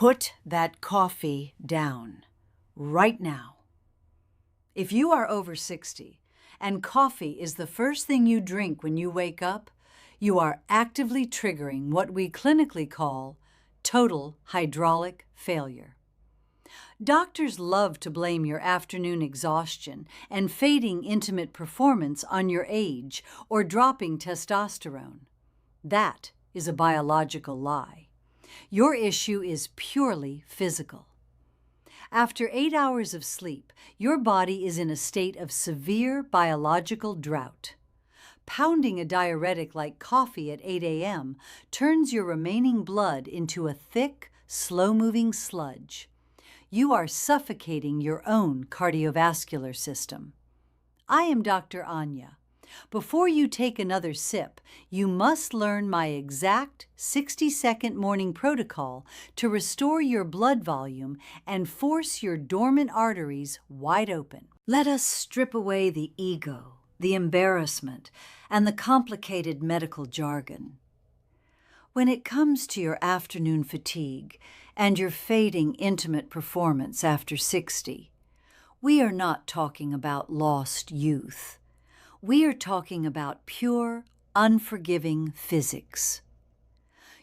Put that coffee down right now. If you are over 60 and coffee is the first thing you drink when you wake up, you are actively triggering what we clinically call total hydraulic failure. Doctors love to blame your afternoon exhaustion and fading intimate performance on your age or dropping testosterone. That is a biological lie. Your issue is purely physical. After 8 hours of sleep, your body is in a state of severe biological drought. Pounding a diuretic like coffee at 8 a.m. turns your remaining blood into a thick, slow-moving sludge. You are suffocating your own cardiovascular system. I am Dr. Anya. Before you take another sip, you must learn my exact 60-second morning protocol to restore your blood volume and force your dormant arteries wide open. Let us strip away the ego, the embarrassment, and the complicated medical jargon. When it comes to your afternoon fatigue and your fading intimate performance after 60, we are not talking about lost youth. We are talking about pure, unforgiving physics.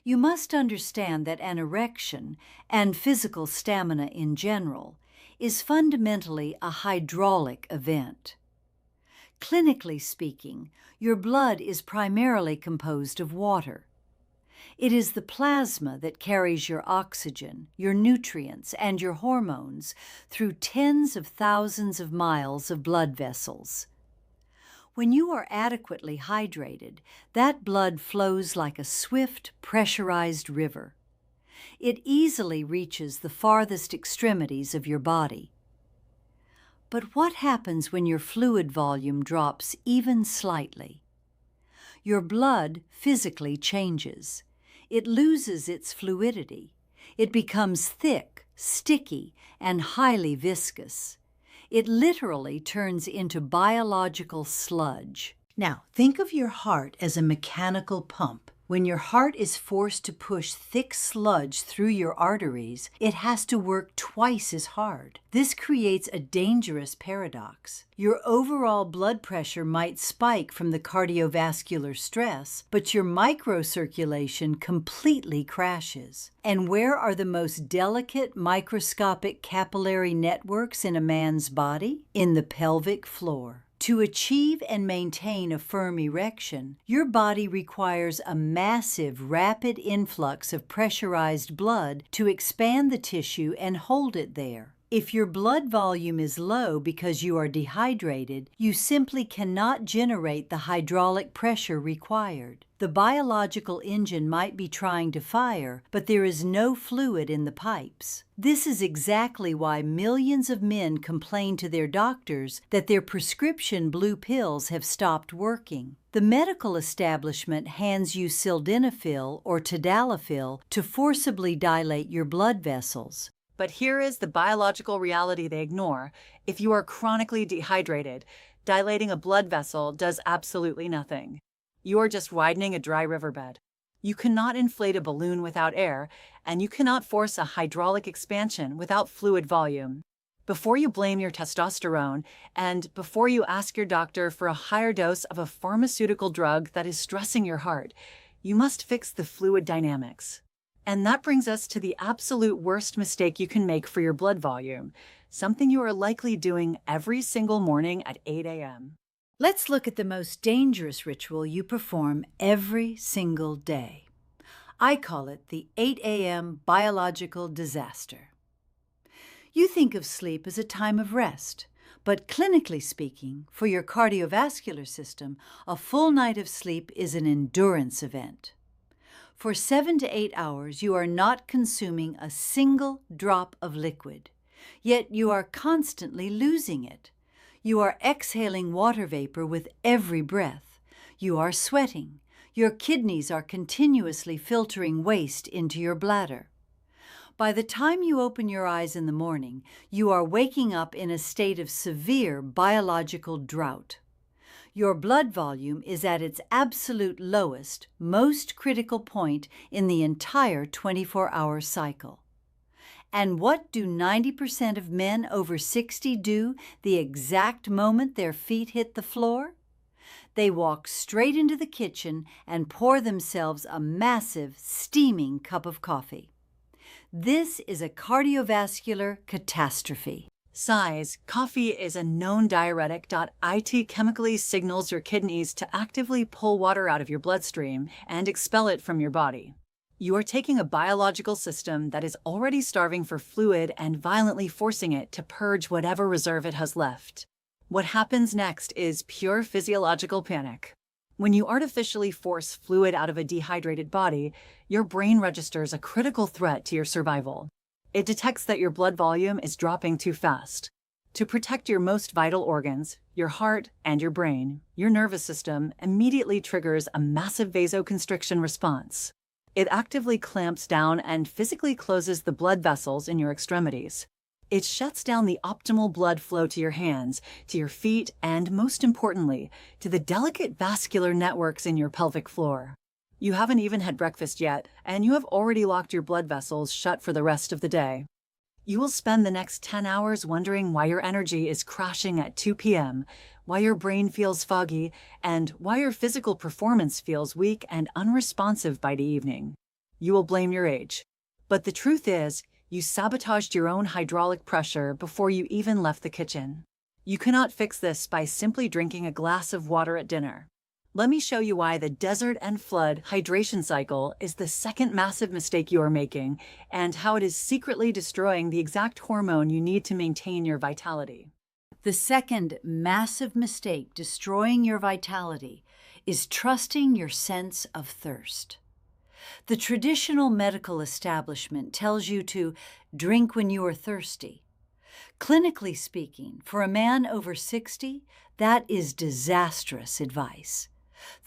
You must understand that an erection, and physical stamina in general, is fundamentally a hydraulic event. Clinically speaking, your blood is primarily composed of water. It is the plasma that carries your oxygen, your nutrients, and your hormones through tens of thousands of miles of blood vessels. When you are adequately hydrated, that blood flows like a swift, pressurized river. It easily reaches the farthest extremities of your body. But what happens when your fluid volume drops even slightly? Your blood physically changes. It loses its fluidity. It becomes thick, sticky, and highly viscous. It literally turns into biological sludge. Now, think of your heart as a mechanical pump. When your heart is forced to push thick sludge through your arteries, it has to work twice as hard. This creates a dangerous paradox. Your overall blood pressure might spike from the cardiovascular stress, but your microcirculation completely crashes. And where are the most delicate microscopic capillary networks in a man's body? In the pelvic floor. To achieve and maintain a firm erection, your body requires a massive, rapid influx of pressurized blood to expand the tissue and hold it there. If your blood volume is low because you are dehydrated, you simply cannot generate the hydraulic pressure required. The biological engine might be trying to fire, but there is no fluid in the pipes. This is exactly why millions of men complain to their doctors that their prescription blue pills have stopped working. The medical establishment hands you sildenafil or tadalafil to forcibly dilate your blood vessels. But here is the biological reality they ignore. If you are chronically dehydrated, dilating a blood vessel does absolutely nothing. You are just widening a dry riverbed. You cannot inflate a balloon without air, and you cannot force a hydraulic expansion without fluid volume. Before you blame your testosterone, and before you ask your doctor for a higher dose of a pharmaceutical drug that is stressing your heart, you must fix the fluid dynamics. And that brings us to the absolute worst mistake you can make for your blood volume, something you are likely doing every single morning at 8 a.m. Let's look at the most dangerous ritual you perform every single day. I call it the 8 a.m. biological disaster. You think of sleep as a time of rest, but clinically speaking, for your cardiovascular system, a full night of sleep is an endurance event. For 7 to 8 hours, you are not consuming a single drop of liquid, yet you are constantly losing it. You are exhaling water vapor with every breath. You are sweating. Your kidneys are continuously filtering waste into your bladder. By the time you open your eyes in the morning, you are waking up in a state of severe biological drought. Your blood volume is at its absolute lowest, most critical point in the entire 24-hour cycle. And what do 90% of men over 60 do the exact moment their feet hit the floor? They walk straight into the kitchen and pour themselves a massive, steaming cup of coffee. This is a cardiovascular catastrophe. Size. Coffee is a known diuretic. It chemically signals your kidneys to actively pull water out of your bloodstream and expel it from your body. You are taking a biological system that is already starving for fluid and violently forcing it to purge whatever reserve it has left. What happens next is pure physiological panic. When you artificially force fluid out of a dehydrated body, your brain registers a critical threat to your survival. It detects that your blood volume is dropping too fast. To protect your most vital organs, your heart and your brain, your nervous system immediately triggers a massive vasoconstriction response. It actively clamps down and physically closes the blood vessels in your extremities. It shuts down the optimal blood flow to your hands, to your feet, and most importantly, to the delicate vascular networks in your pelvic floor. You haven't even had breakfast yet, and you have already locked your blood vessels shut for the rest of the day. You will spend the next 10 hours wondering why your energy is crashing at 2 p.m., why your brain feels foggy, and why your physical performance feels weak and unresponsive by the evening. You will blame your age. But the truth is, you sabotaged your own hydraulic pressure before you even left the kitchen. You cannot fix this by simply drinking a glass of water at dinner. Let me show you why the desert and flood hydration cycle is the second massive mistake you are making and how it is secretly destroying the exact hormone you need to maintain your vitality. The second massive mistake destroying your vitality is trusting your sense of thirst. The traditional medical establishment tells you to drink when you are thirsty. Clinically speaking, for a man over 60, that is disastrous advice.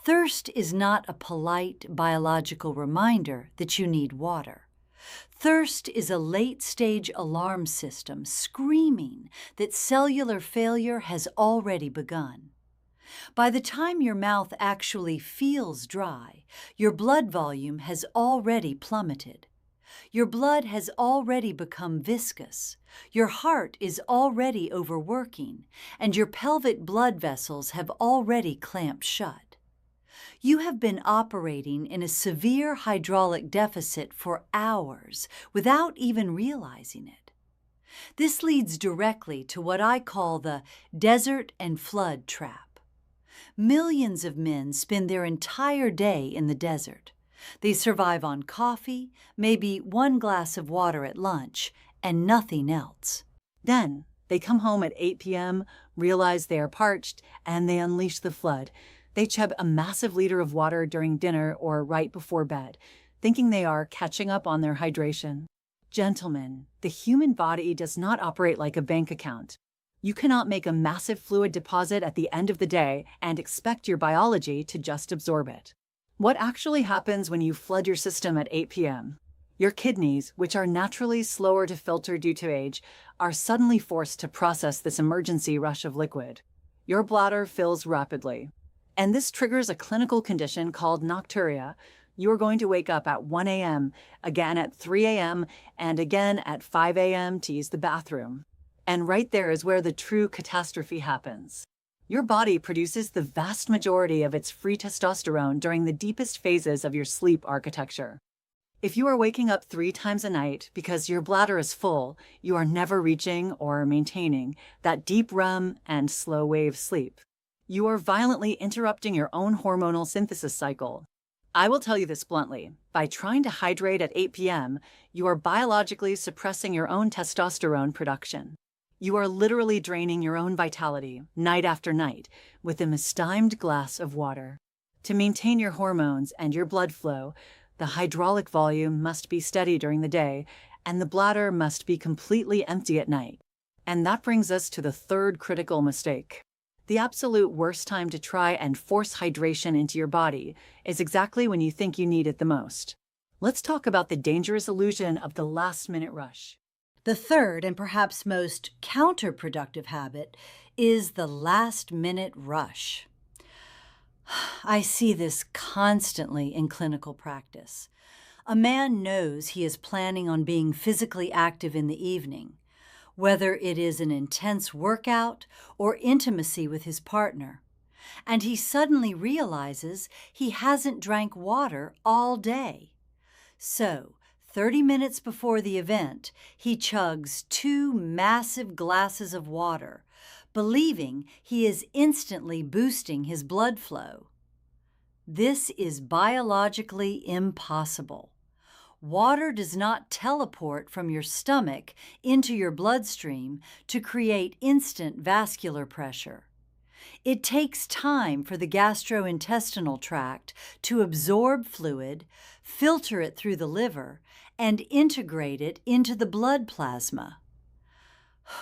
Thirst is not a polite biological reminder that you need water. Thirst is a late-stage alarm system screaming that cellular failure has already begun. By the time your mouth actually feels dry, your blood volume has already plummeted. Your blood has already become viscous. Your heart is already overworking, and your pelvic blood vessels have already clamped shut. You have been operating in a severe hydraulic deficit for hours without even realizing it. This leads directly to what I call the desert and flood trap. Millions of men spend their entire day in the desert. They survive on coffee, maybe one glass of water at lunch, and nothing else. Then, they come home at 8 p.m., realize they are parched, and they unleash the flood. They chug a massive liter of water during dinner or right before bed, thinking they are catching up on their hydration. Gentlemen, the human body does not operate like a bank account. You cannot make a massive fluid deposit at the end of the day and expect your biology to just absorb it. What actually happens when you flood your system at 8 p.m.? Your kidneys, which are naturally slower to filter due to age, are suddenly forced to process this emergency rush of liquid. Your bladder fills rapidly. And this triggers a clinical condition called nocturia. You are going to wake up at 1 a.m., again at 3 a.m., and again at 5 a.m. to use the bathroom. And right there is where the true catastrophe happens. Your body produces the vast majority of its free testosterone during the deepest phases of your sleep architecture. If you are waking up 3 times a night because your bladder is full, you are never reaching or maintaining that deep REM and slow wave sleep. You are violently interrupting your own hormonal synthesis cycle. I will tell you this bluntly. By trying to hydrate at 8 p.m., you are biologically suppressing your own testosterone production. You are literally draining your own vitality, night after night, with a mistimed glass of water. To maintain your hormones and your blood flow, the hydraulic volume must be steady during the day, and the bladder must be completely empty at night. And that brings us to the third critical mistake. The absolute worst time to try and force hydration into your body is exactly when you think you need it the most. Let's talk about the dangerous illusion of the last-minute rush. The third and perhaps most counterproductive habit is the last-minute rush. I see this constantly in clinical practice. A man knows he is planning on being physically active in the evening, whether it is an intense workout or intimacy with his partner, and he suddenly realizes he hasn't drank water all day. So, 30 minutes before the event, he chugs 2 massive glasses of water, believing he is instantly boosting his blood flow. This is biologically impossible. Water does not teleport from your stomach into your bloodstream to create instant vascular pressure. It takes time for the gastrointestinal tract to absorb fluid, filter it through the liver, and integrate it into the blood plasma.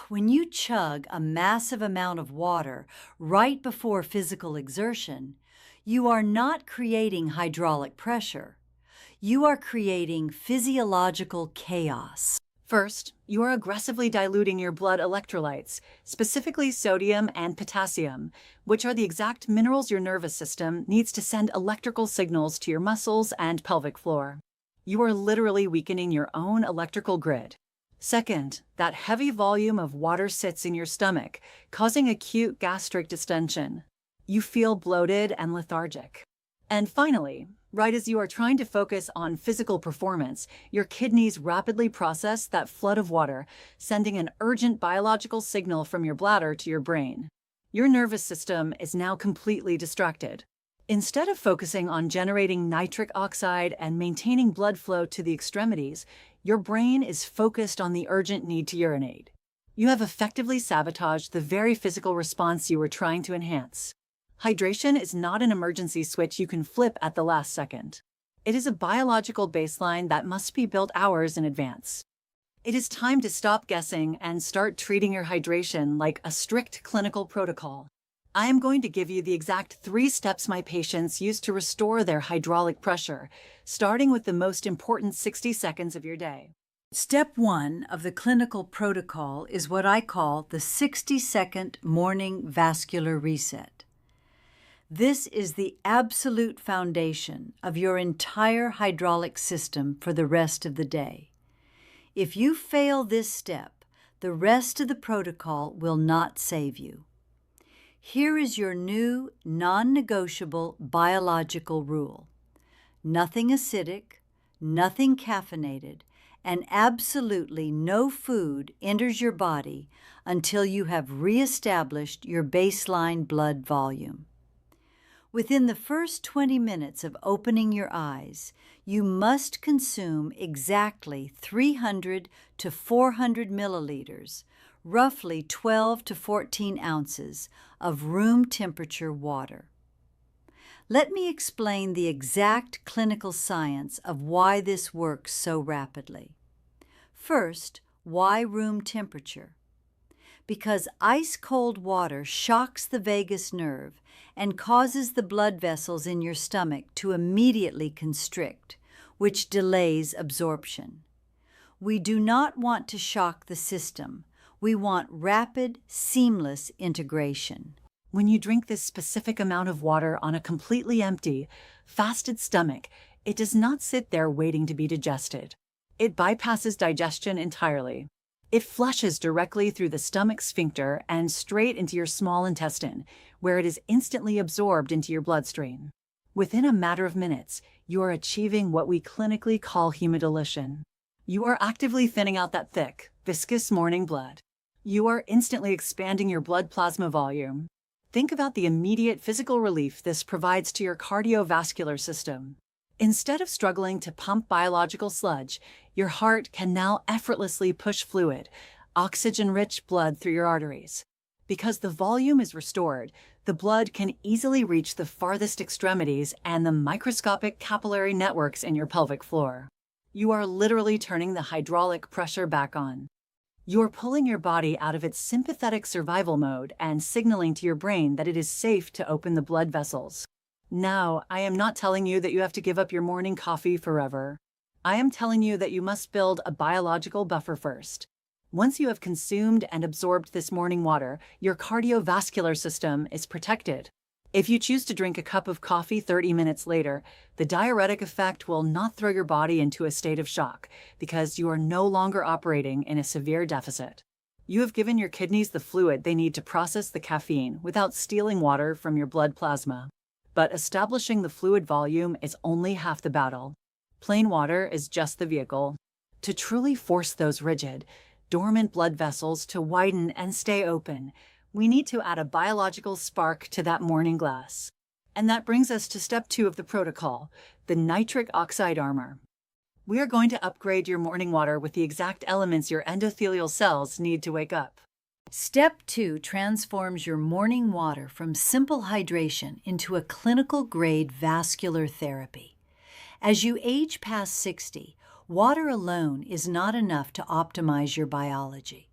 When you chug a massive amount of water right before physical exertion, you are not creating hydraulic pressure. You are creating physiological chaos. First, you are aggressively diluting your blood electrolytes, specifically sodium and potassium, which are the exact minerals your nervous system needs to send electrical signals to your muscles and pelvic floor. You are literally weakening your own electrical grid. Second, that heavy volume of water sits in your stomach, causing acute gastric distension. You feel bloated and lethargic. And finally, right as you are trying to focus on physical performance, your kidneys rapidly process that flood of water, sending an urgent biological signal from your bladder to your brain. Your nervous system is now completely distracted. Instead of focusing on generating nitric oxide and maintaining blood flow to the extremities, your brain is focused on the urgent need to urinate. You have effectively sabotaged the very physical response you were trying to enhance. Hydration is not an emergency switch you can flip at the last second. It is a biological baseline that must be built hours in advance. It is time to stop guessing and start treating your hydration like a strict clinical protocol. I am going to give you the exact 3 steps my patients use to restore their hydraulic pressure, starting with the most important 60 seconds of your day. Step 1 of the clinical protocol is what I call the 60-second morning vascular reset. This is the absolute foundation of your entire hydraulic system for the rest of the day. If you fail this step, the rest of the protocol will not save you. Here is your new non-negotiable biological rule. Nothing acidic, nothing caffeinated, and absolutely no food enters your body until you have reestablished your baseline blood volume. Within the first 20 minutes of opening your eyes, you must consume exactly 300 to 400 milliliters, roughly 12 to 14 ounces, of room temperature water. Let me explain the exact clinical science of why this works so rapidly. First, why room temperature? Because ice-cold water shocks the vagus nerve and causes the blood vessels in your stomach to immediately constrict, which delays absorption. We do not want to shock the system. We want rapid, seamless integration. When you drink this specific amount of water on a completely empty, fasted stomach, it does not sit there waiting to be digested. It bypasses digestion entirely. It flushes directly through the stomach sphincter and straight into your small intestine, where it is instantly absorbed into your bloodstream. Within a matter of minutes, you are achieving what we clinically call hemodilution. You are actively thinning out that thick, viscous morning blood. You are instantly expanding your blood plasma volume. Think about the immediate physical relief this provides to your cardiovascular system. Instead of struggling to pump biological sludge, your heart can now effortlessly push fluid, oxygen-rich blood through your arteries. Because the volume is restored, the blood can easily reach the farthest extremities and the microscopic capillary networks in your pelvic floor. You are literally turning the hydraulic pressure back on. You are pulling your body out of its sympathetic survival mode and signaling to your brain that it is safe to open the blood vessels. Now, I am not telling you that you have to give up your morning coffee forever. I am telling you that you must build a biological buffer first. Once you have consumed and absorbed this morning water, your cardiovascular system is protected. If you choose to drink a cup of coffee 30 minutes later, the diuretic effect will not throw your body into a state of shock because you are no longer operating in a severe deficit. You have given your kidneys the fluid they need to process the caffeine without stealing water from your blood plasma. But establishing the fluid volume is only half the battle. Plain water is just the vehicle. To truly force those rigid, dormant blood vessels to widen and stay open, we need to add a biological spark to that morning glass. And that brings us to step 2 of the protocol, the nitric oxide armor. We are going to upgrade your morning water with the exact elements your endothelial cells need to wake up. Step 2 transforms your morning water from simple hydration into a clinical-grade vascular therapy. As you age past 60, water alone is not enough to optimize your biology.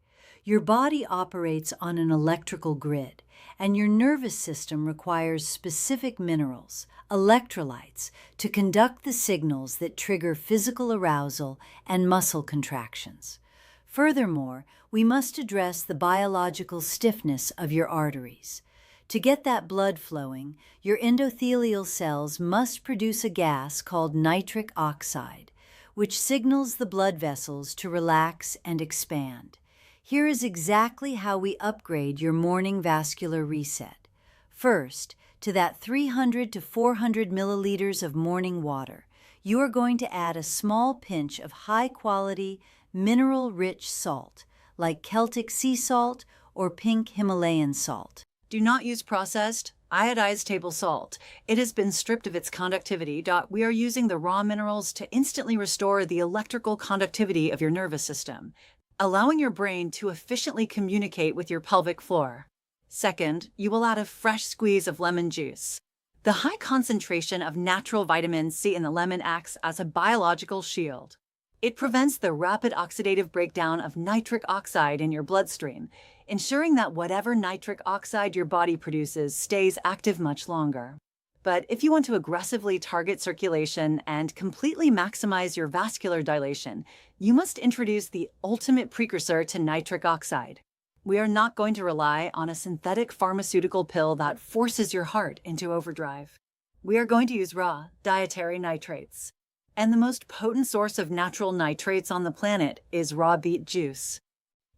Your body operates on an electrical grid, and your nervous system requires specific minerals, electrolytes, to conduct the signals that trigger physical arousal and muscle contractions. Furthermore, we must address the biological stiffness of your arteries. To get that blood flowing, your endothelial cells must produce a gas called nitric oxide, which signals the blood vessels to relax and expand. Here is exactly how we upgrade your morning vascular reset. First, to that 300 to 400 milliliters of morning water, you are going to add a small pinch of high-quality, mineral-rich salt, like Celtic sea salt or pink Himalayan salt. Do not use processed, iodized table salt. It has been stripped of its conductivity. We are using the raw minerals to instantly restore the electrical conductivity of your nervous system, allowing your brain to efficiently communicate with your pelvic floor. Second, you will add a fresh squeeze of lemon juice. The high concentration of natural vitamin C in the lemon acts as a biological shield. It prevents the rapid oxidative breakdown of nitric oxide in your bloodstream, ensuring that whatever nitric oxide your body produces stays active much longer. But if you want to aggressively target circulation and completely maximize your vascular dilation, you must introduce the ultimate precursor to nitric oxide. We are not going to rely on a synthetic pharmaceutical pill that forces your heart into overdrive. We are going to use raw, dietary nitrates. And the most potent source of natural nitrates on the planet is raw beet juice.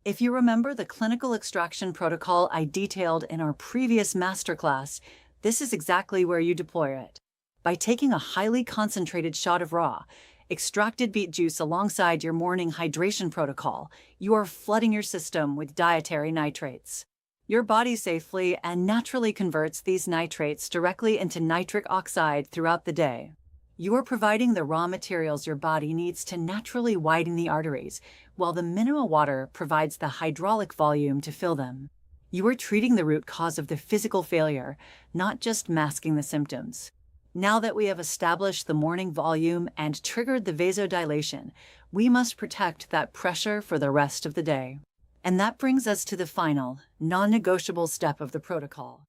If you remember the clinical extraction protocol I detailed in our previous masterclass, this is exactly where you deploy it. By taking a highly concentrated shot of raw, extracted beet juice alongside your morning hydration protocol, you are flooding your system with dietary nitrates. Your body safely and naturally converts these nitrates directly into nitric oxide throughout the day. You are providing the raw materials your body needs to naturally widen the arteries, while the mineral water provides the hydraulic volume to fill them. You are treating the root cause of the physical failure, not just masking the symptoms. Now that we have established the morning volume and triggered the vasodilation, we must protect that pressure for the rest of the day. And that brings us to the final, non-negotiable step of the protocol.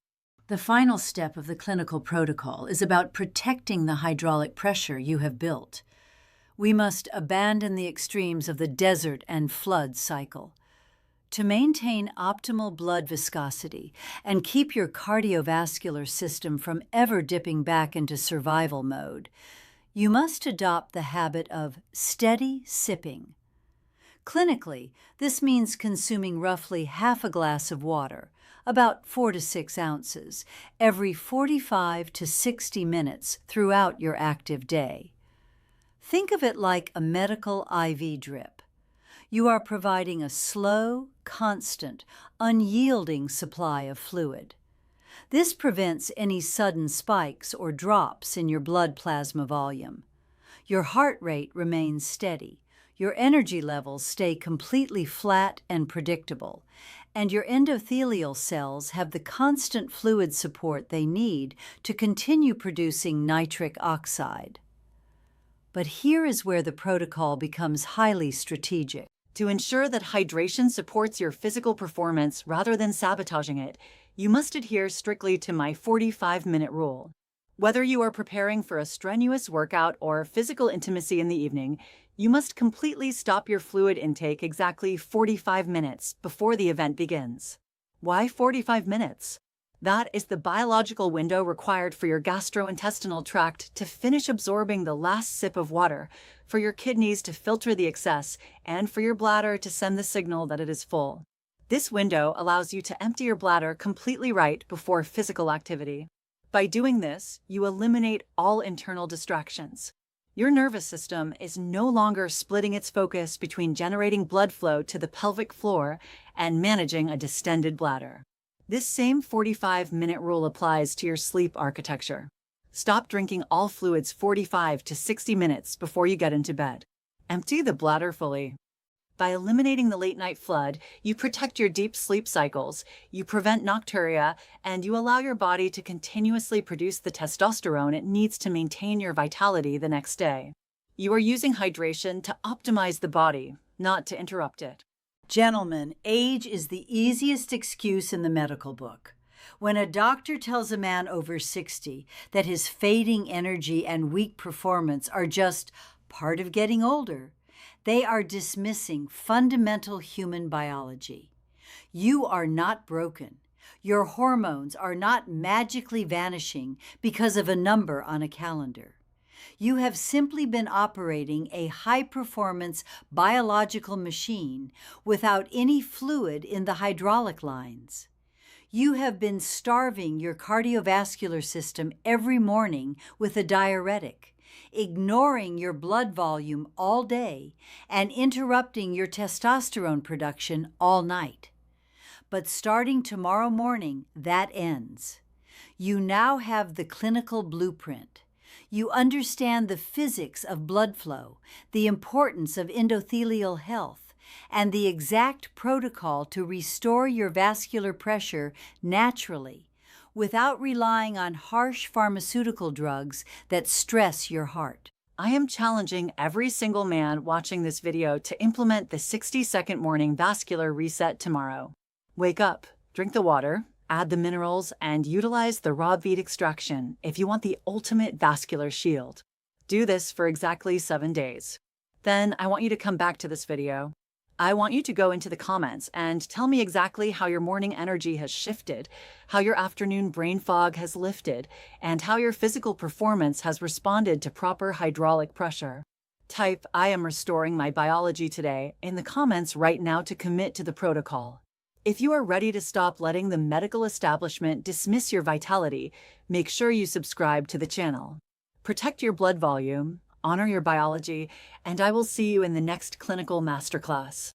The final step of the clinical protocol is about protecting the hydraulic pressure you have built. We must abandon the extremes of the desert and flood cycle. To maintain optimal blood viscosity and keep your cardiovascular system from ever dipping back into survival mode, you must adopt the habit of steady sipping. Clinically, this means consuming roughly half a glass of water, about 4 to 6 ounces, every 45 to 60 minutes throughout your active day. Think of it like a medical IV drip. You are providing a slow, constant, unyielding supply of fluid. This prevents any sudden spikes or drops in your blood plasma volume. Your heart rate remains steady, your energy levels stay completely flat and predictable, and your endothelial cells have the constant fluid support they need to continue producing nitric oxide. But here is where the protocol becomes highly strategic. To ensure that hydration supports your physical performance rather than sabotaging it, you must adhere strictly to my 45-minute rule. Whether you are preparing for a strenuous workout or physical intimacy in the evening, you must completely stop your fluid intake exactly 45 minutes before the event begins. Why 45 minutes? That is the biological window required for your gastrointestinal tract to finish absorbing the last sip of water, for your kidneys to filter the excess, and for your bladder to send the signal that it is full. This window allows you to empty your bladder completely right before physical activity. By doing this, you eliminate all internal distractions. Your nervous system is no longer splitting its focus between generating blood flow to the pelvic floor and managing a distended bladder. This same 45-minute rule applies to your sleep architecture. Stop drinking all fluids 45 to 60 minutes before you get into bed. Empty the bladder fully. By eliminating the late-night flood, you protect your deep sleep cycles, you prevent nocturia, and you allow your body to continuously produce the testosterone it needs to maintain your vitality the next day. You are using hydration to optimize the body, not to interrupt it. Gentlemen, age is the easiest excuse in the medical book. When a doctor tells a man over 60 that his fading energy and weak performance are just part of getting older, they are dismissing fundamental human biology. You are not broken. Your hormones are not magically vanishing because of a number on a calendar. You have simply been operating a high-performance biological machine without any fluid in the hydraulic lines. You have been starving your cardiovascular system every morning with a diuretic, ignoring your blood volume all day, and interrupting your testosterone production all night. But starting tomorrow morning, that ends. You now have the clinical blueprint. You understand the physics of blood flow, the importance of endothelial health, and the exact protocol to restore your vascular pressure naturally, without relying on harsh pharmaceutical drugs that stress your heart. I am challenging every single man watching this video to implement the 60-second morning vascular reset tomorrow. Wake up, drink the water, add the minerals, and utilize the raw feed extraction if you want the ultimate vascular shield. Do this for exactly 7 days. Then I want you to come back to this video. I want you to go into the comments and tell me exactly how your morning energy has shifted, how your afternoon brain fog has lifted, and how your physical performance has responded to proper hydraulic pressure. Type "I am restoring my biology today" in the comments right now to commit to the protocol. If you are ready to stop letting the medical establishment dismiss your vitality, make sure you subscribe to the channel. Protect your blood volume, honor your biology, and I will see you in the next clinical masterclass.